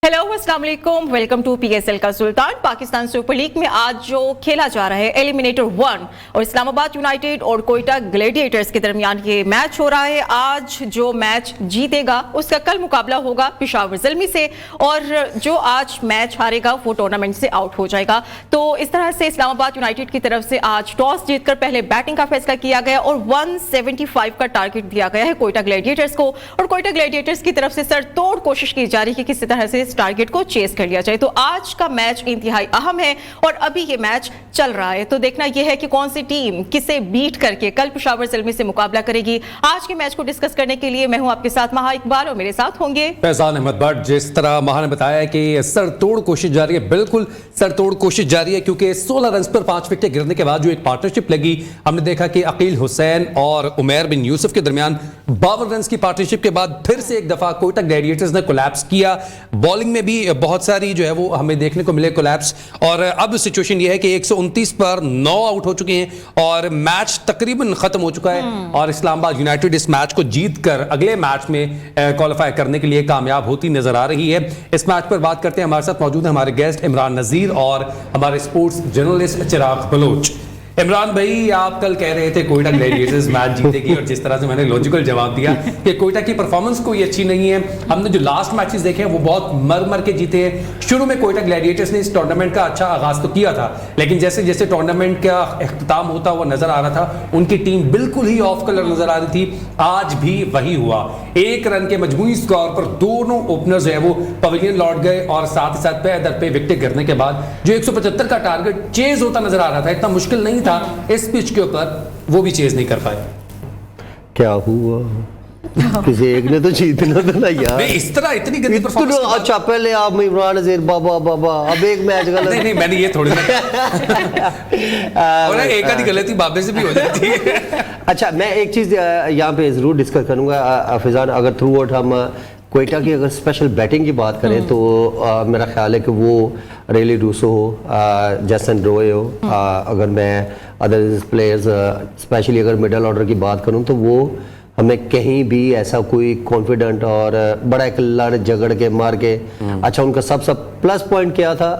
Hello अस्सलाम वालेकुम, welcome to PSL का सुल्तान। पाकिस्तान सुपर लीग में आज जो खेला जा रहा है एलिमिनेटर 1 और इस्लामाबाद यूनाइटेड और कोयटा ग्लैडिएटर्स के दरमियान ये मैच हो रहा है। आज जो मैच जीतेगा उसका कल मुकाबला होगा पेशावर ज़ल्मी से और जो आज मैच हारेगा वो टूर्नामेंट से आउट हो जाएगा। तो इस तरह से इस्लामाबाद यूनाइटेड की तरफ से आज टॉस जीतकर पहले बैटिंग का फैसला किया गया और 175 का टारगेट दिया गया है कोयटा ग्लैडिएटर्स को और कोयटा ग्लैडिएटर्स की तरफ से सरतोड़ कोशिश की जा रही है कि किसी तरह से इस टारगेट को चेस कर लिया जाए। तो आज का मैच इंतहाई अहम है और अभी ये मैच चल रहा है, तो देखना यह है कि कौन सी टीम किसे बीट करके कल पेशावर ज़ल्मी से मुकाबला करेगी। आज के मैच को डिस्कस करने के लिए मैं हूं आपके साथ महा इकबाल और मेरे साथ होंगे फैजान अहमद भट्ट। जिस तरह महा ने बताया कि सरतोड़ कोशिश जारी है, बिल्कुल सरतोड़ कोशिश जारी है, क्योंकि 16 रन पर 5 विकेटें गिरने के बाद जो एक पार्टनरशिप लगी, हमने देखा कि अकील हुसैन और उमैर बिन यूसुफ के दरमियान 52 रन की पार्टनरशिप के बाद फिर से एक दफा कोयटा ग्लैडिएटर्स ने कोलैप्स किया। बॉलिंग में भी बहुत सारी जो है वो हमें देखने को मिले कोलैप्स और अब सिचुएशन ये है कि 129 पर 9 आउट हो चुके हैं और मैच तकरीबन खत्म हो चुका है और इस्लामाबाद यूनाइटेड इस मैच को जीतकर अगले मैच में क्वालिफाई करने के लिए कामयाब होती नजर आ रही है। इस मैच पर बात करते हैं, हमारे साथ मौजूद है हमारे गेस्ट इमरान नजीर और हमारे स्पोर्ट्स जर्नलिस्ट चिराग बलोच। इमरान भाई, आप कल कह रहे थे कोयटा ग्लैडिएटर्स मैच जीतेगी और जिस तरह से मैंने लॉजिकल जवाब दिया कि कोयटा की परफॉर्मेंस कोई अच्छी नहीं है। हमने जो लास्ट मैचेस देखे हैं वो बहुत मर के जीते हैं। शुरू में कोयटा ग्लैडिएटर्स ने इस टूर्नामेंट का अच्छा आगाज तो किया था, लेकिन जैसे जैसे टूर्नामेंट का इख्तिताम होता हुआ नजर आ रहा था उनकी टीम बिल्कुल ही ऑफ कलर नजर आ रही थी। आज भी वही हुआ, 1 रन के मजमूई स्कोर पर दोनों ओपनर्स जो है वो पवेलियन लौट गए और साथ ही साथ पे दर पे विकेट गिरने के बाद जो 175 का टारगेट चेज होता नजर आ रहा था, इतना मुश्किल नहीं था इस पिच के ऊपर, वो भी चेज नहीं कर पाए। क्या हुआ? किसी एक ने तो जीतना था ना यार। नहीं, इस तरह इतनी गंदी परफॉर्मेंस। अच्छा, पहले आप इमरान नज़ीर बाबा अब एक मैच गलत। नहीं मैंने ये थोड़ी और एक आधी गलती बाबे से भी हो जाती है। अच्छा, मैं एक चीज़ यहाँ पे ज़रूर डिस्कस करूँगा फिजान, अगर थ्रू आउट हम कोयटा की अगर स्पेशल बैटिंग की बात करें तो मेरा ख्याल है कि वो रेली रूसो हो, जैसन रोए हो, अगर मैं अदर प्लेयर्स स्पेशली अगर मिडल ऑर्डर की बात करूं तो वो हमें कहीं भी ऐसा कोई कॉन्फिडेंट और बड़ा एक लड़ झगड़ के मार के अच्छा, उनका सबसे प्लस पॉइंट क्या था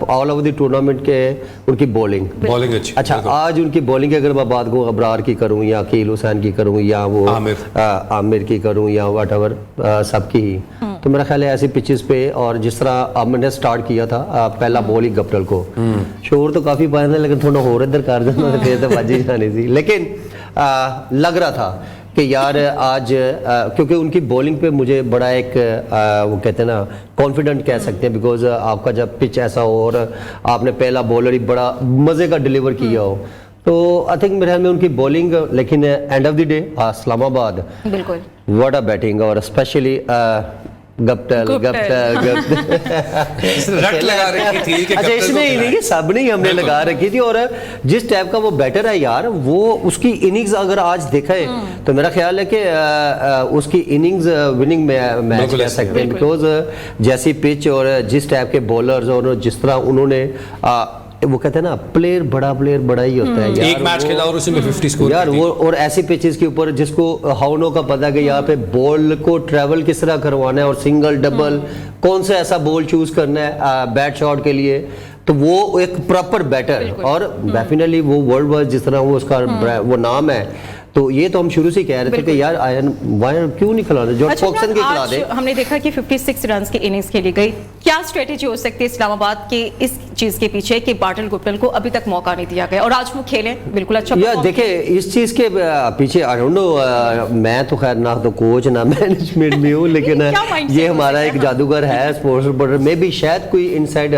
ऑल ओवर द टूर्नामेंट के उनकी बॉलिंग अच्छी। अच्छा, आज उनकी बॉलिंग की अगर मैं बात करूँ, अबरार की करूँ या अकील हुसैन की करूँ या वो आमिर की करूँ या वट एवर सबकी ही, तो मेरा ख्याल है ऐसी पिचेस पे और जिस तरह आमिर ने स्टार्ट किया था पहला बॉल ही गप्टल को, शोर तो काफ़ी पाया था लेकिन थोड़ा और इधर कर देना फिर तो बाजी जानी थी, लेकिन लग रहा था कि यार आज क्योंकि उनकी बॉलिंग पे मुझे बड़ा एक वो कहते हैं ना कॉन्फिडेंट कह सकते हैं, बिकॉज आपका जब पिच ऐसा हो और आपने पहला बॉलर ही बड़ा मज़े का डिलीवर किया हो, तो आई थिंक मेरे ख्याल में उनकी बॉलिंग, लेकिन end of the day Islamabad बिल्कुल व्हाट अ बैटिंग और स्पेशली गप्टल रट लगा रखी थी कि अच्छा, इसमें ही नहीं कि सब नहीं हमने लगा रखी थी और जिस टाइप का वो बैटर है यार, वो उसकी इनिंग्स अगर आज देखा है तो मेरा ख्याल है कि उसकी इनिंग्स विनिंग मैच कह सकते हैं, बिकॉज जैसी पिच और जिस टाइप के बॉलर्स और जिस तरह उन्होंने वो कहते हैं ना प्लेयर बड़ा ही होता है यार, एक मैच खेला और उसमें 50 स्कोर यार वो, और ऐसी पिचेस के ऊपर जिसको हाउनों का पता है कि यहाँ पे बॉल को ट्रेवल किस तरह करवाना है और सिंगल डबल कौन सा ऐसा बॉल चूज करना है बैट शॉट के लिए, तो वो एक प्रॉपर बैटर और डेफिनेटली वो वर्ल्ड वाइड जिस तरह वो उसका वो नाम है, तो ये तो हम शुरू से कह रहे थे कि यार आयन वायर क्यों नहीं खिला रहे, जॉर्ज फॉक्सन के खिला दे। हमने देखा कि 56 रन की इनिंग्स खेली गई, क्या स्ट्रेटेजी हो सकती है इस्लामाबाद के इस चीज के पीछे कि बाटल गुप्टल को अभी तक मौका नहीं दिया गया और आज वो खेले बिल्कुल अच्छा यार देखे इस चीज के पीछे आई डोंट नो, मैं तो खैर ना तो कोच ना मैनेजमेंट में हूँ, लेकिन ये हमारा एक जादूगर है स्पोर्ट्स रिपोर्टर में भी, शायद कोई इनसाइड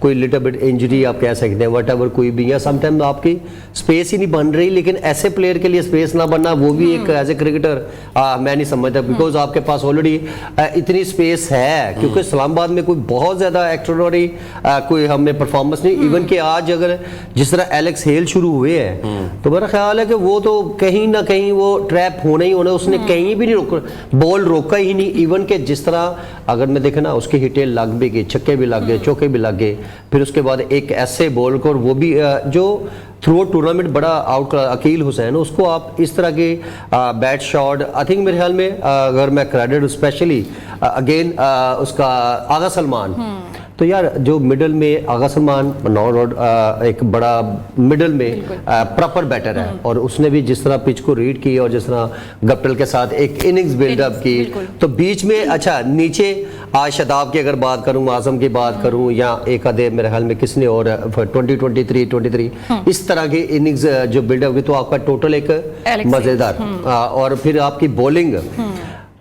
कोई लिटिल बिट इंजरी आप कह सकते हैं, वट एवर कोई भी, या समटाइम आपकी स्पेस ही नहीं बन रही, लेकिन ऐसे प्लेयर के लिए स्पेस ना बनना वो भी एक एज ए क्रिकेटर मैं नहीं समझता, बिकॉज आपके पास ऑलरेडी इतनी स्पेस है, क्योंकि इस्लामाबाद में कोई बहुत ज्यादा एक्स्ट्राऑर्डिनरी कोई हमें परफॉर्मेंस नहीं, इवन कि आज अगर जिस तरह एलेक्स हेल शुरू हुए हैं तो मेरा ख्याल है कि वो तो कहीं ना कहीं वो ट्रैप होना ही होना, उसने कहीं भी नहीं बॉल रोका ही नहीं, इवन के जिस तरह अगर मैं देखे ना उसकी हिटें लग भी गई, छक्के भी लग गए, चौके भी लग गए, फिर उसके बाद एक ऐसे बॉल को वो भी जो थ्रू टूर्नामेंट बड़ा आउट अकील हुसैन, उसको आप इस तरह के बैट शॉट, आई थिंक मेरे ख्याल में अगर मैं क्रेडिट स्पेशली अगेन उसका आगा सलमान, तो यार जो मिडल में आगा सलमान नौ रोड एक बड़ा मिडल में प्रॉपर बैटर है, और उसने भी जिस तरह पिच को रीड की और जिस तरह गप्टिल के साथ एक इनिंग्स बिल्डअप की, तो बीच में अच्छा नीचे आज शताब की अगर बात करूं, आजम की बात करूं, या एक आधे मेरे ख्याल में किसने और 23 इस तरह की इनिंग्स जो बिल्डअप की, तो आपका टोटल एक मजेदार, और फिर आपकी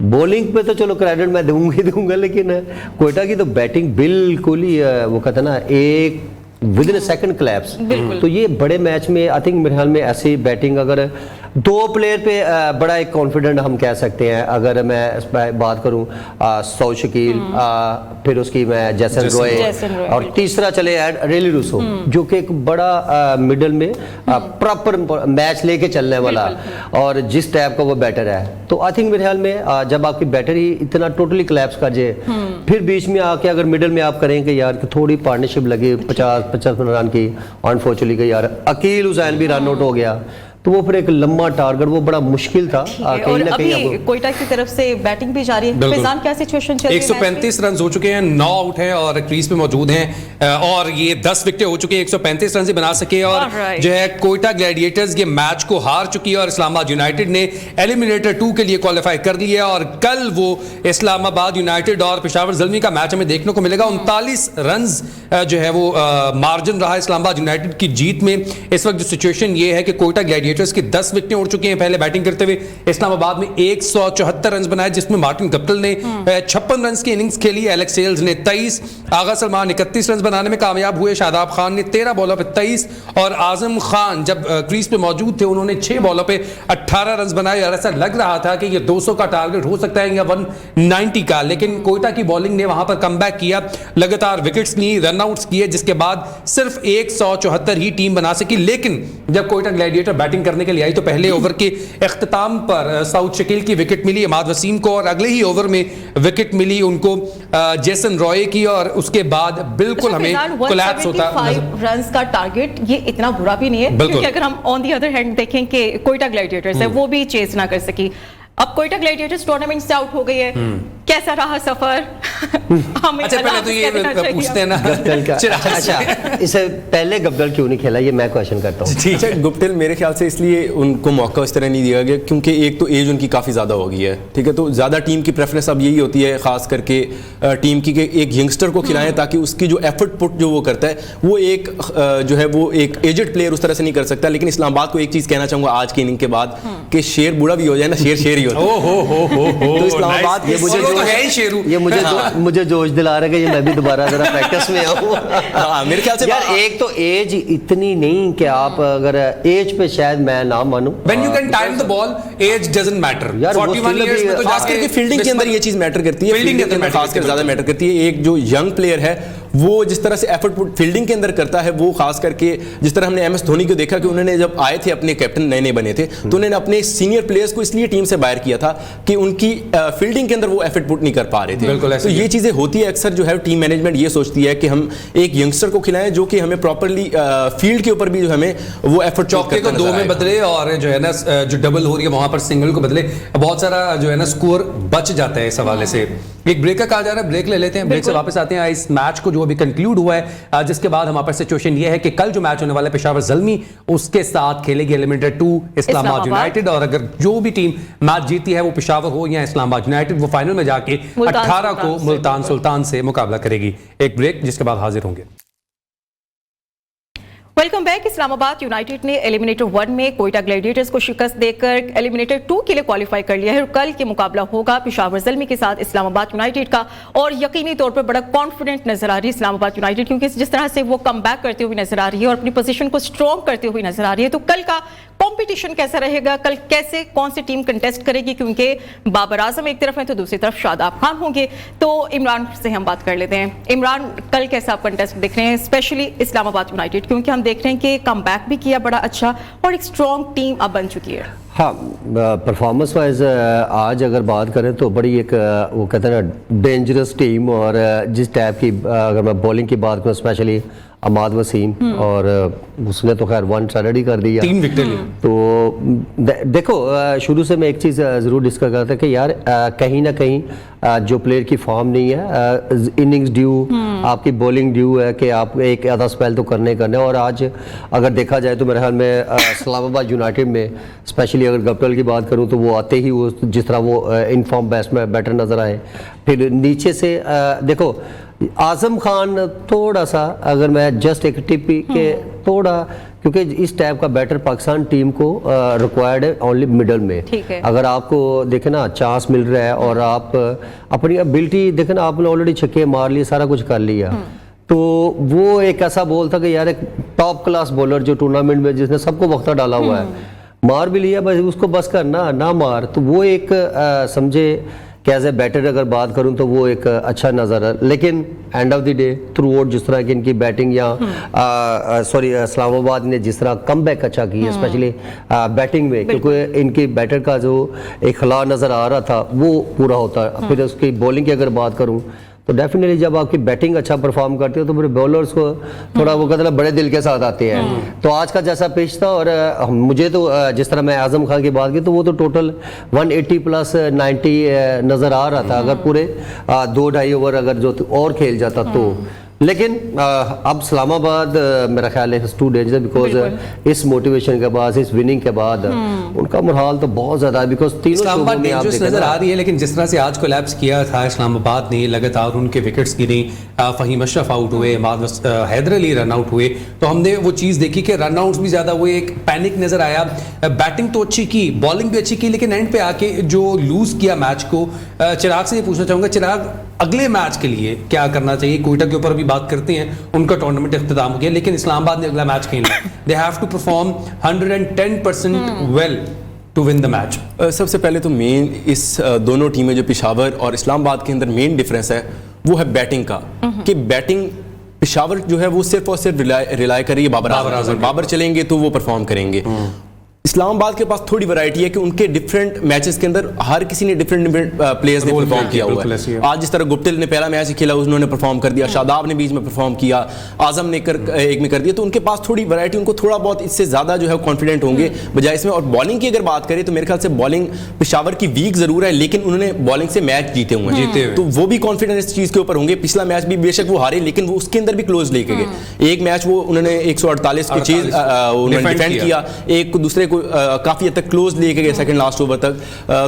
बॉलिंग पे तो चलो क्रेडिट मैं दूंगा, लेकिन कोयटा की तो बैटिंग बिल्कुल ही वो कहते ना एक विद इन सेकंड क्लैप्स। तो ये बड़े मैच में आई थिंक मेरे ख्याल में ऐसी बैटिंग अगर दो प्लेयर पे बड़ा एक कॉन्फिडेंट हम कह सकते हैं। अगर मैं बात करूं सौ शकील, फिर उसकी मैं जैसन रॉय, और तीसरा चले रेली रूसो, जो कि एक बड़ा मिडल में प्रॉपर मैच लेके चलने वाला और जिस टाइप का वो बैटर है। तो आई थिंक मेरे ख्याल में जब आपकी बैटर ही इतना टोटली क्लैप्स कर जाए, फिर बीच में आके अगर मिडल में आप करें कि यार थोड़ी पार्टनरशिप लगी 50 रन की, अनफॉर्चुनेटली यार अकील हुसैन भी रन आउट हो गया, तो वो फिर एक लंबा टारगेट, वो बड़ा मुश्किल था। और अभी कोयटा की तरफ से बैटिंग भी जारी है। फैजान, क्या सिचुएशन चल रही है? 135 रन हो चुके हैं, 9 आउट हैं और क्रीज पे मौजूद हैं, और ये 10 विकेटें हो चुकी हैं, 135 रन से बना सके, और जो है कोयटा ग्लैडिएटर्स ये मैच को हार चुकी है, और इस्लामाबाद यूनाइटेड ने एलिमिनेटर 2 के लिए क्वालिफाई कर लिया। और कल वो इस्लामाबाद यूनाइटेड और पेशावर ज़ल्मी का मैच हमें देखने को मिलेगा। 39 रन जो है वो मार्जिन रहा इस्लामाबाद यूनाइटेड की जीत में। इस वक्त जो सिचुएशन ये है कि कोयटा ग्लैडिएटर्स की 10 विकेटें उड़ चुकी हैं पहले बैटिंग करते हुए। इस्लामाबाद में 174 रन बनाए, जिसमें मार्टिन गप्टिल ने 56 रन की इनिंग्स खेली, एलेक्स सेल्स ने 23, आगा सलमान 31 रन बनाने में कामयाब हुए, शादाब खान ने 13 बॉलों पे 23, और आजम खान जब क्रीज पे मौजूद थे उन्होंने 6 बॉलों पे 18 रन बनाए। और ऐसा लग रहा था कि ये 200 का टारगेट हो सकता है या 190 का, लेकिन कोयटा की बॉलिंग ने वहां पर कमबैक किया, लगातार विकेट्स ली, रनआउट्स किए, जिसके बाद सिर्फ 174 ही टीम बना सकी। लेकिन जब कोयटा ग्लैडिएटर बैटिंग करने के लिए आई तो पहले ओवर के इख्तिताम पर साउथ शकील की विकेट मिली इमाद वसीम को, और अगले ही ओवर में विकेट मिली उनको जैसन रॉय की, और उसके बाद बिल्कुल हमें कोलैप्स होता। 175 रन्स का टारगेट ये इतना बुरा भी नहीं है, क्योंकि अगर हम ऑन दी अदर हैंड देखें कि कोयटा ग्लैडिएटर्स है वो भी चेस ना कर सकी। अब कोयटा ग्लैडिएटर्स टूर्नामेंट से आउट हो गई है, कैसा रहा सफर? हमें अच्छा पहले तो ये पूछते हैं ना अच्छा इससे पहले गप्टिल क्यों नहीं खेला, ये मैं क्वेश्चन करता हूँ। ठीक है, गप्टिल मेरे ख्याल से इसलिए उनको मौका इस तरह नहीं दिया गया क्योंकि एक तो एज उनकी काफ़ी ज़्यादा हो गई है, ठीक है, तो ज़्यादा टीम की प्रेफरेंस अब यही होती है, खास करके टीम की, एक यंगस्टर को खिलाएं ताकि उसकी जो एफर्ट पुट जो वो करता है वो एक जो है वो एक एजेड प्लेयर उस तरह से नहीं कर सकता। लेकिन इस्लामाबाद को एक चीज़ कहना चाहूँगा आज की इनिंग के बाद कि शेर बूढ़ा भी हो जाए ना, शेर ही होता है। तो इस्लामाबाद मुझे जोश दिला रहा है कि ये मैं भी दोबारा जरा प्रैक्टिस में आऊं। मेरे ख्याल से यार एक तो एज इतनी नहीं कि आप अगर एज पे शायद मैं ना मानूं, When you can time the ball, age doesn't matter. यार 41 years में तो खास करके फील्डिंग के अंदर ये चीज मैटर करती है, फील्डिंग के अंदर खासकर ज्यादा मैटर करती है। एक जो यंग प्लेयर है वो जिस तरह से एफर्ट फील्डिंग के अंदर करता है, वो खास करके जिस तरह हमने MS धोनी को देखा कि उन्होंने जब आए थे अपने कैप्टन नए बने थे तो उन्होंने अपने सीनियर प्लेयर्स को इसलिए टीम से बाहर किया था कि उनकी फील्डिंग के अंदर वो एफर्ट पुट नहीं कर पा रहे थे। बिल्कुल, तो ये चीजें होती है अक्सर, जो है टीम मैनेजमेंट ये सोचती है कि हम एक यंगस्टर को खिलाएं जो कि हमें प्रॉपरली फील्ड के ऊपर भी जो हमें वो एफर्ट चौके को 2 में बदले, और जो है ना जो डबल हो रही है वहां पर सिंगल को बदले, बहुत सारा जो है ना स्कोर बच जाता है इस हवाले से। एक ब्रेक का कहा जा रहा है, ब्रेक ले लेते हैं, ब्रेक से वापस आते हैं इस मैच को जो अभी कंक्लूड हुआ है, जिसके बाद हमारे पास सिचुएशन ये है कि कल जो मैच होने वाला है पेशावर ज़ल्मी उसके साथ खेलेगी एलिमिनेटर 2 इस्लामाबाद यूनाइटेड, और अगर जो भी टीम मैच जीती है वो पेशावर हो या इस्लामाबाद यूनाइटेड, वो फाइनल में जाके 18 को मुल्तान सुल्तान से मुकाबला करेगी। एक ब्रेक जिसके बाद हाजिर होंगे। Welcome back. इस्लामाबाद यूनाइटेड ने एलिमिनेटर 1 में कोयटा ग्लैडिएटर्स को शिकस्त देकर एलिमिनेटर 2 के लिए क्वालिफाई कर लिया है, और कल के मुकाबला होगा पेशावर ज़ल्मी के साथ इस्लामाबाद यूनाइटेड का, और यकीनी तौर पर बड़ा कॉन्फिडेंट नजर आ रही है इस्लामाबाद यूनाइटेड, क्योंकि जिस तरह से वो कमबैक करते हुए नजर आ रही है और अपनी पोजीशन को स्ट्रॉन्ग करते हुए नजर आ रही है। तो कल का कंपटीशन कैसा रहेगा, कल कैसे कौन सी टीम कंटेस्ट करेगी, क्योंकि बाबर आजम एक तरफ है तो दूसरी तरफ शादाब खान होंगे। तो इमरान से हम बात कर लेते हैं। इमरान, कल कैसा आप कंटेस्ट देख रहे हैं, स्पेशली इस्लामाबाद यूनाइटेड, क्योंकि हम देख रहे हैं कि कमबैक भी किया बड़ा अच्छा और एक स्ट्रॉन्ग टीम अब बन चुकी है। हाँ, परफॉर्मेंस वाइज आज अगर बात करें तो बड़ी एक वो कहते हैं ना डेंजरस टीम, और जिस टाइप की अगर मैं बॉलिंग की बात करूँ स्पेशली अमाद वसीम, और उसने तो खैर 1 ऑलरेडी कर दिया, 3 विकेट ली। तो देखो शुरू से मैं एक चीज़ ज़रूर डिस्कस करता कि यार कहीं ना कहीं जो प्लेयर की फॉर्म नहीं है, इनिंग्स ड्यू, आपकी बॉलिंग ड्यू है कि आप एक आधा स्पेल तो करने और आज अगर देखा जाए तो मेरे ख्याल में इस्लामाबाद यूनाइटेड में स्पेशली अगर गप्टिल की बात करूं तो वो आते ही वो जिस तरह वो इन फॉर्म बैटर नज़र आए। फिर नीचे से देखो आज़म खान थोड़ा सा, अगर मैं जस्ट एक टिप के थोड़ा, क्योंकि इस टाइप का बैटर पाकिस्तान टीम को रिक्वायर्ड है ओनली मिडल में। ठीक है। अगर आपको देखें ना चांस मिल रहा है और आप अपनी एबिलिटी देखें ना, आपने ऑलरेडी छक्के मार लिए, सारा कुछ कर लिया, तो वो एक ऐसा बॉल था कि यार एक टॉप क्लास बॉलर जो टूर्नामेंट में जिसने सबको वक्ता डाला हुआ है, मार भी लिया, बस उसको बस करना ना मार, तो वो एक समझे कि एज ए बैटर अगर बात करूं तो वो एक अच्छा नज़र है। लेकिन end of the day through out जिस तरह की इनकी बैटिंग या सॉरी इस्लामाबाद ने जिस तरह कम बैक अच्छा किया स्पेशली बैटिंग में, क्योंकि इनकी बैटर का जो एक खला नज़र आ रहा था वो पूरा होता है। फिर उसकी बॉलिंग की अगर बात करूँ तो डेफिनेटली जब आपकी बैटिंग अच्छा परफॉर्म करती है तो फिर बॉलर्स को थोड़ा वो कहते हैं बड़े दिल के साथ आते हैं। तो आज का जैसा पिच था, और मुझे तो जिस तरह मैं आज़म खान की बात की तो वो तो टोटल 180 प्लस 90 नज़र आ रहा था, अगर पूरे 2-2.5 ओवर अगर जो और खेल जाता तो। लेकिन अब इस्लामाबाद मेरा ख्याल है टू डेंजर, बिकॉज इस मोटिवेशन के बाद, इस विनिंग के बाद उनका मुरहाल तो बहुत ज़्यादा है, बिकॉज तीनों इस्लामाबाद डेंजरस नजर आ रही है। लेकिन जिस तरह से आज कोलैप्स किया था इस्लामाबाद ने, लगातार उनके विकेट्स गिरे, फहीम अशरफ आउट हुए, हैदर अली रन आउट हुए, तो हमने वो चीज़ देखी कि रन आउट्स भी ज़्यादा हुए, एक पैनिक नज़र आया। बैटिंग तो अच्छी की, बॉलिंग भी अच्छी की, लेकिन एंड पे आके जो लूज़ किया मैच को, चिराग से ये पूछना चाहूँगा, चिराग अगले मैच के लिए क्या करना चाहिए? कोयटा के ऊपर अभी बात करते हैं, उनका टूर्नामेंट इख्तिताम हो गया, लेकिन इस्लामाबाद ने अगला मैच खेलना है, they have to perform 110% well to win the match. सबसे पहले तो मेन इस दोनों टीमें जो पेशावर और इस्लामाबाद के अंदर मेन डिफरेंस है वो है बैटिंग का, कि बैटिंग पेशावर जो है वो सिर्फ और सिर्फ रिलाई कर रही है बाबर आजम। बाबर चलेंगे तो वो परफॉर्म करेंगे। इस्लामाबाद के पास थोड़ी वैरायटी है कि उनके डिफरेंट मैचेस के अंदर हर किसी ने डिफरेंट प्लेयर्स ने परफॉर्म किया हुआ है। आज जिस तरह गुप्टिल ने पहला मैच खेला उन्होंने परफॉर्म कर दिया, शादाब ने बीच में परफॉर्म किया, आजम ने एक में कर दिया, तो उनके पास थोड़ी वैरायटी, उनको थोड़ा बहुत इससे ज़्यादा जो है कॉन्फिडेंट होंगे बजाय इसमें। और बॉलिंग की अगर बात करें तो मेरे ख्याल से बॉलिंग पेशावर की वीक ज़रूर है, लेकिन उन्होंने बॉलिंग से मैच जीते हुए हैं, तो वो भी कॉन्फिडेंट इस चीज़ के ऊपर होंगे। पिछला मैच भी बेशक वो हारे, लेकिन वो उसके अंदर भी क्लोज लेके गए। एक मैच वो उन्होंने 148 के चीज उन्होंने डिफेंड किया, एक दूसरे को काफ़ी तक क्लोज लेके गए सेकंड लास्ट ओवर तक,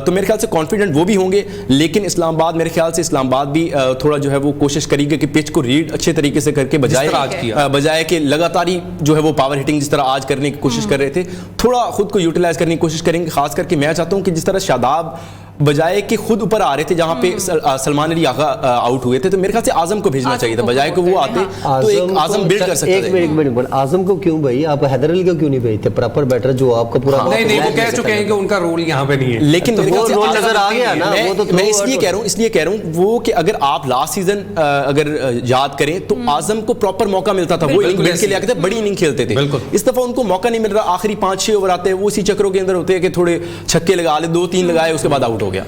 तो मेरे ख्याल से कॉन्फिडेंट वो भी होंगे। लेकिन इस्लामाबाद, मेरे ख्याल से इस्लामाबाद भी थोड़ा जो है वो कोशिश करेगी कि पिच को रीड अच्छे तरीके से करके बजाय कि लगातार ही जो है वो पावर हिटिंग जिस तरह आज करने की कोशिश कर रहे थे, थोड़ा खुद को यूटिलाइज करने की कोशिश करेंगे। खास करके मैं चाहता हूँ कि जिस तरह शादाब बजाय कि खुद ऊपर आ रहे थे जहां पे सलमान अली आगा आउट हुए थे, तो मेरे ख्याल से आजम को भेजना चाहिए था, बजाय कि वो आते तो एक आजम बिल्ड कर सकते थे। एक मिनट आजम को क्यों भाई, आप हैदर अली को क्यों नहीं भेजते? प्रॉपर बैटर जो आपका पूरा नहीं वो कह चुके हैं कि उनका रोल यहाँ पे नहीं है, लेकिन वो रोल नजर आ गया ना। मैं इसलिए कह रहा हूँ वो कि अगर आप लास्ट सीजन अगर याद करें तो आजम को प्रॉपर मौका मिलता था, वो इनिंग के लिए आते थे, बड़ी इनिंग खेलते थे। इस दफा उनको मौका नहीं मिल रहा, आखिरी 5-6 ओवर आते हैं वो इसी चक्रों के अंदर होते हैं कि थोड़े छक्के लगा ले, 2-3 लगाए, उसके बाद आउट हो गया।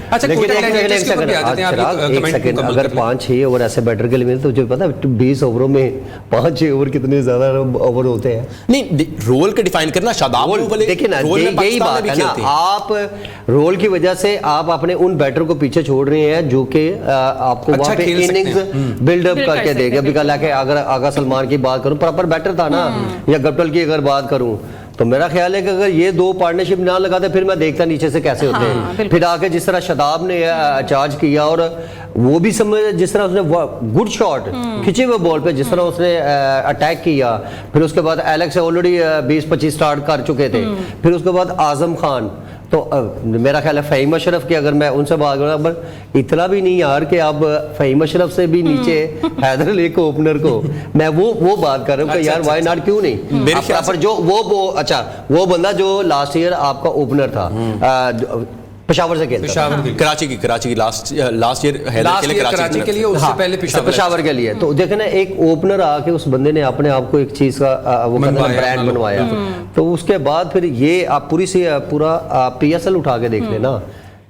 अगर 5-6 ओवर ऐसे बैटर के लिए मिले तो मुझे पता है 20 ओवरों में 5-6 ओवर कितने ज्यादा ओवर होते हैं। नहीं, रोल का डिफाइन करना, शादाब देखिए ना, यही बात है ना, आप रोल की वजह से आप अपने उन बैटर को पीछे छोड़ रहे हैं जो कि आपको वहां पे इनिंग्स बिल्डअप करके देगा। अगर आगा सलमान की बात करूं, प्रॉपर बैटर था ना, या गप्टिल की अगर बात करूं तो मेरा ख्याल है कि अगर ये दो पार्टनरशिप ना लगाते फिर मैं देखता नीचे से कैसे होते हैं। फिर आके जिस तरह शादाब ने चार्ज किया, और वो भी समझ जिस तरह उसने गुड शॉट खिंचे हुए बॉल पे जिस तरह उसने अटैक किया, फिर उसके बाद एलेक्स ऑलरेडी 20-25 स्टार्ट कर चुके थे, फिर उसके बाद आजम खान, तो मेरा ख्याल है फ़हीम अशरफ की अगर मैं उनसे बात करूँ, पर इतना भी नहीं यार कि आप फ़हीम अशरफ से भी नीचे हैदर अली को ओपनर को, मैं वो बात कर रहा हूँ कि यार वाई नॉट, क्यों नहीं? मेरे ख्याल पर जो वो बंदा जो लास्ट ईयर आपका ओपनर था, पेशावर से खेलता था। कराची की लास्ट ईयर हैदर के लिए कराची के लिए, उससे पहले पेशावर के लिए। तो देखे ना, एक ओपनर आके उस बंदे ने अपने आप को एक चीज का वो ब्रांड बनवाया, तो उसके बाद फिर ये आप पूरा PSL उठा के देख लेना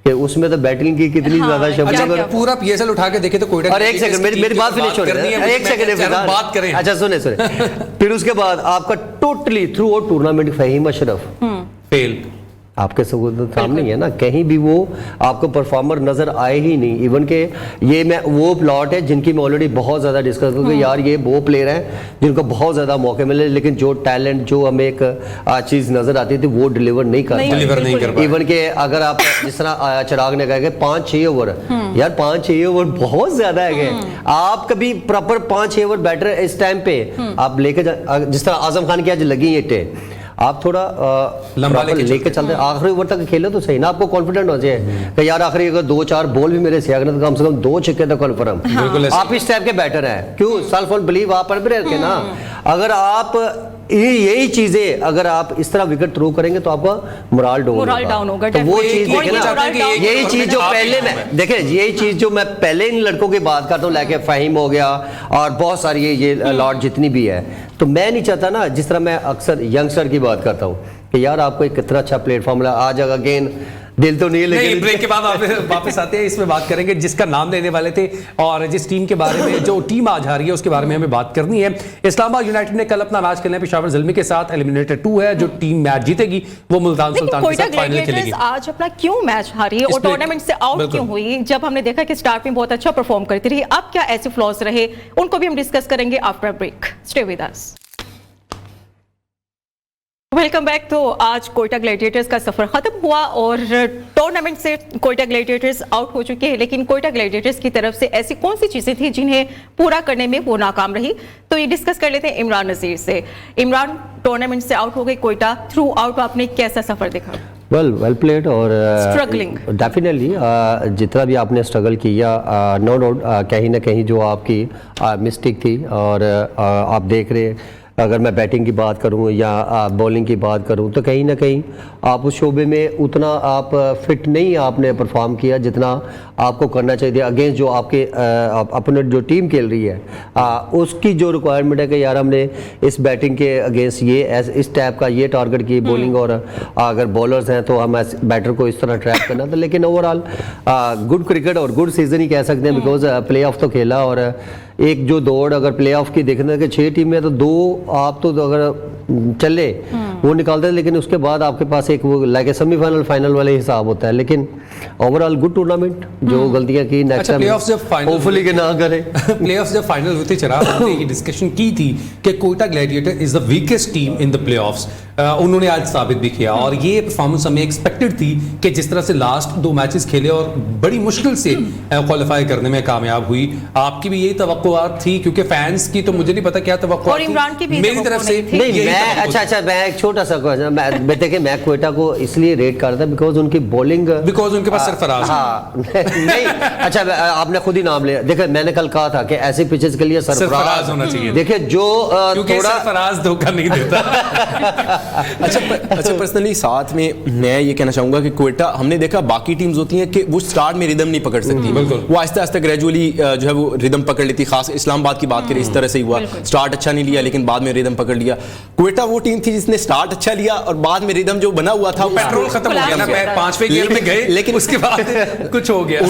कि उसमें तो बैटिंग की कितनी ज्यादा अच्छा, पूरा PSL उठा के देखे तो कोयटा। और एक सेकंड, मेरी बात फिनिश होने दे, एक सेकंड बात करें। अच्छा सुने फिर उसके बाद आपका totally throughout tournament Fahim Ashraf fail, आपके सामने है ना, कहीं भी वो आपको परफॉर्मर नजर आए ही नहीं। इवन के ये मैं वो प्लॉट है जिनकी मैं ऑलरेडी बहुत ज्यादा डिस्कस करूँगी, यार ये वो प्लेयर हैं जिनको बहुत ज्यादा मौके मिले, लेकिन जो टैलेंट, जो हमें एक चीज नजर आती थी वो डिलीवर नहीं कर पाए। इवन के अगर आप जिस तरह चिराग ने कहा कि 5-6 ओवर, यार 5-6 ओवर बहुत ज्यादा है। आप कभी प्रॉपर 5-6 ओवर बैटर इस टाइम पे आप लेके जिस तरह आजम खान की आज लगी है, आप थोड़ा लंबा लेके चलते आखिरी ओवर तक खेलो तो सही ना, आपको कॉन्फिडेंट हो जाए कि यार आखिरी अगर 2-4 बॉल भी मेरे से अगर तो कम से कम 2 छक्के तो कन्फर्म। आप इस टाइप के बैटर हैं, क्यों सेल्फ बिलीव आप पर भी रखे ना। अगर आप यही चीजें अगर आप इस तरह विकेट थ्रो करेंगे तो आपका मोरल डाउन होगा। तो वो चीज देखे ना, यही चीज जो पहले मैं देखे, यही चीज जो मैं पहले इन लड़कों की बात करता हूँ, लाइक फहीम हो गया और बहुत सारी ये लॉट जितनी भी है, तो मैं नहीं चाहता ना, जिस तरह मैं अक्सर यंगस्टर की बात करता हूँ कि यार आपको एक कितना अच्छा प्लेटफॉर्म मिला, आज अगेन दिल तो नहीं है, लेकिन ब्रेक के बाद वापस आते हैं, इसमें बात करेंगे जिसका नाम लेने वाले थे और जिस टीम के बारे में, जो टीम आज हारी है उसके बारे में हमें बात करनी है। इस्लामाबाद यूनाइटेड ने कल अपना मैच खेलना है पेशावर ज़ल्मी के साथ, एलिमिनेटर 2 है। जो टीम मैच जीतेगी वो मुल्तान सुल्तान के साथ फाइनल खेलेगी। आज अपना क्यों मैच हारी और टूर्नामेंट से आउट क्यों हुई, जब हमने देखा कि स्टार्ट में बहुत अच्छा परफॉर्म करती रही, अब क्या ऐसे फ्लॉज रहे, उनको भी हम डिस्कस करेंगे after break. Stay with us. Welcome back. तो आज कोयटा ग्लैडिएटर्स का सफर खत्म हुआ और टूर्नामेंट से कोयटा ग्लैडिएटर्स आउट हो चुके हैं, लेकिन कोयटा ग्लैडिएटर्स की तरफ से ऐसी कौन सी चीजें थी जिन्हें पूरा करने में वो नाकाम रही, तो ये डिस्कस कर लेते हैं इमरान नजीर से। इमरान, टूर्नामेंट से आउट हो गई कोयटा, थ्रू आउट आपने कैसा सफर देखा? वेल प्लेड और स्ट्रगलिंग डेफिनेटली जितना भी आपने स्ट्रगल किया, नो डाउट कहीं ना कहीं जो आपकी मिस्टेक थी, और आप देख रहे हैं अगर मैं बैटिंग की बात करूं या बॉलिंग की बात करूं तो कहीं ना कहीं आप उस शोबे में उतना आप फिट नहीं आपने परफॉर्म किया जितना आपको करना चाहिए अगेंस्ट जो आपके अपने जो टीम खेल रही है, उसकी जो रिक्वायरमेंट है कि यार हमने इस बैटिंग के अगेंस्ट ये इस टाइप का ये टारगेट की बॉलिंग, और अगर बॉलर्स हैं तो हम बैटर को इस तरह ट्रैप करना था। लेकिन ओवरऑल गुड क्रिकेट और गुड सीजन ही कह सकते हैं, बिकॉज प्ले ऑफ तो खेला, और एक जो दौड़ अगर प्ले ऑफ की देखने कि 6 टीम में तो 2 आप तो अगर चले वो निकालते हैं, लेकिन उसके बाद आपके पास एक वो लाइक सेमीफाइनल फाइनल वाले हिसाब होता है। लेकिन ओवरऑल गुड टूर्नामेंट, जो गलतियां की नेक्स्ट टाइम प्लेऑफ्स जब फाइनल होपफुली के ना करे। प्लेऑफ्स जब फाइनल होते चला, हमने ये डिस्कशन की थी कि Quetta gladiator is the weakest team in the playoffs. उन्होंने आज साबित भी किया, और ये परफॉर्मेंस हमें एक्सपेक्टेड थी कि जिस तरह से लास्ट 2 मैचेस खेले और बड़ी मुश्किल से क्वालिफाई करने में कामयाब हुई। आपकी भी यही तवक्कुआत थी, क्योंकि फैंस की तो मुझे नहीं पता क्या तवक्कुआत थी, मेरी तरफ से नहीं। मैं अच्छा मैं एक छोटा सा देखिए, मैं कोयटा को इसलिए रेट करता था बिकॉज उनकी बॉलिंग, बिकॉज उनके पास सरफराज नहीं। अच्छा आपने खुद ही नाम लिया, देखिए मैंने कल कहा था कि ऐसे पिचेस के लिए सरफराज होना चाहिए। देखिए जो थोड़ा सरफराज धोखा नहीं देता। अच्छा पर्सनली साथ में मैं ये कहना चाहूंगा कि कोयटा, हमने देखा बाकी टीम्स होती हैं कि वो स्टार्ट में रिदम नहीं पकड़ सकती, वो आहिस्ता आहिस्ता ग्रेजुअली जो है वो रिदम पकड़ लेती। खास इस्लामाबाद की बात करें, इस तरह से ही हुआ, स्टार्ट अच्छा नहीं लिया लेकिन बाद में रिदम पकड़ लिया। कोयटा वो टीम थी जिसने स्टार्ट अच्छा लिया और बाद में रिदम जो बना हुआ था, पेट्रोल खत्म हो गया ना, 5वें गियर में गए, लेकिन उसके बाद कुछ हो गया।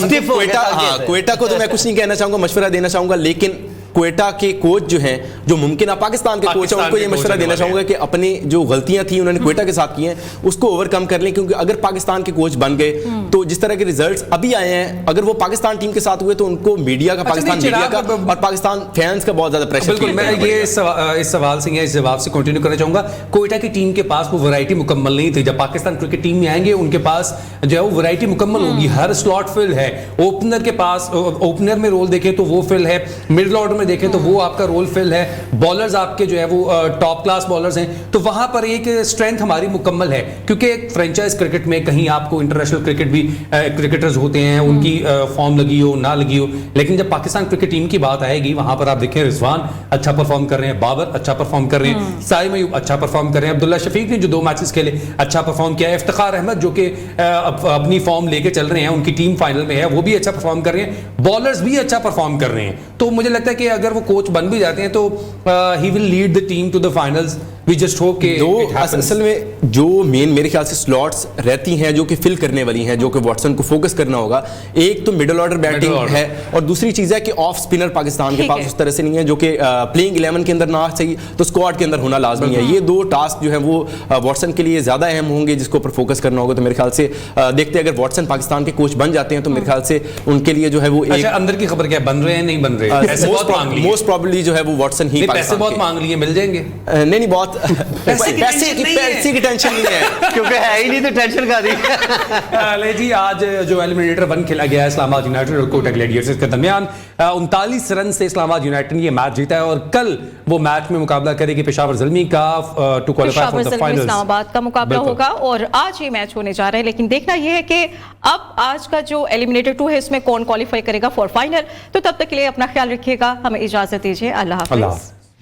कोयटा को तो मैं कुछ नहीं कहना चाहूंगा, मशवरा देना चाहूंगा, लेकिन कोयटा के कोच जो हैं, जो मुमकिन पाकिस्तान के कोच हैं, उनको ये मशवरा देना चाहूंगा कि अपनी जो गलतियां थी उन्होंने कोयटा के साथ की हैं उसको ओवरकम कर लें, क्योंकि अगर पाकिस्तान के कोच बन गए तो जिस तरह के रिजल्ट्स अभी आए हैं, अगर वो पाकिस्तान टीम के साथ हुए तो उनको मीडिया का, पाकिस्तान मीडिया का और पाकिस्तान फैंस का बहुत ज्यादा प्रेशर। बिल्कुल, मैं ये इस सवाल से या इस जवाब से कंटिन्यू करना चाहूंगा। कोयटा की टीम के पास वो वैरायटी मुकम्मल नहीं थी। जब पाकिस्तान क्रिकेट टीम में आएंगे उनके पास जो है वो वैरायटी मुकम्मल होगी, हर स्लॉट फिल है। ओपनर के पास, ओपनर में रोल देखें तो वो फिल है, मिडिल ऑर्डर में में देखें तो वो आपका रोल फिल है, बॉलर्स आपके जो है वो टॉप क्लास बॉलर्स हैं, तो वहां पर एक स्ट्रेंथ हमारी मुकम्मल है, क्योंकि एक फ्रेंचाइज क्रिकेट में कहीं आपको इंटरनेशनल क्रिकेट भी क्रिकेटर्स होते हैं, उनकी फॉर्म लगी हो ना लगी हो, लेकिन जब पाकिस्तान क्रिकेट टीम की बात आएगी वहां पर आप देखें रिजवान अच्छा परफॉर्म कर रहे हैं, बाबर अच्छा परफॉर्म कर रहे हैं, साइम अयूब अच्छा परफॉर्म कर रहे हैं, अब्दुल्ला शफीक ने जो 2 मैचेस खेले अच्छा परफॉर्म किया है, इफ्तिखार अहमद जो कि अपनी फॉर्म लेके चल रहे हैं, उनकी टीम फाइनल में है, वो भी अच्छा परफॉर्म कर रहे हैं, बॉलर्स भी अच्छा परफॉर्म कर रहे हैं। तो मुझे लगता है कि अगर वो कोच बन भी जाते हैं तो he will lead the team to the finals. We just hope कि दो असल में जो मेन मेरे ख्याल से स्लॉट्स रहती हैं जो कि फिल करने वाली हैं, जो कि वॉटसन को फोकस करना होगा, एक तो मिडिल ऑर्डर बैटिंग है और दूसरी चीज़ है कि ऑफ स्पिनर पाकिस्तान के पास उस तरह से नहीं है जो कि प्लेइंग 11 के अंदर ना सही तो स्क्वाड के अंदर होना लाजमी है। ये 2 टास्क जो है वो वॉटसन के लिए ज़्यादा अहम होंगे जिसको ऊपर फोकस करना होगा। तो मेरे ख्याल से देखते हैं अगर वॉटसन पाकिस्तान के कोच बन जाते हैं तो मेरे ख्याल से उनके लिए जो है वो अच्छा, अंदर की खबर क्या बन रहे हैं नहीं बन रहे हैं? मोस्ट प्रॉब्ली जो है वो वॉटसन ही पैसे बहुत मांग लिए, मिल जाएंगे? नहीं बहुत पैसे की टेंशन नहीं है क्योंकि है ही नहीं तो टेंशन का ले जी, आज जो एलिमिनेटर 1 खेला गया है इस्लामाबाद यूनाइटेड और कोटा ग्लैडिएटर्स के दरमियान 39 रन से इस्लामाबाद यूनाइटेड ने ये मैच जीता है और कल वो मैच में मुकाबला करेगी पेशावर ज़ल्मी का to qualify for the finals. Islamabad का मुकाबला होगा और आज ये मैच होने जा रहा है, लेकिन देखना यह है कि अब आज का जो एलिमिनेटर 2 है इसमें कौन क्वालीफाई करेगा फॉर फाइनल। तो तब तक के लिए अपना ख्याल रखिएगा, हमें इजाजत दीजिए, अल्लाह हाफिज।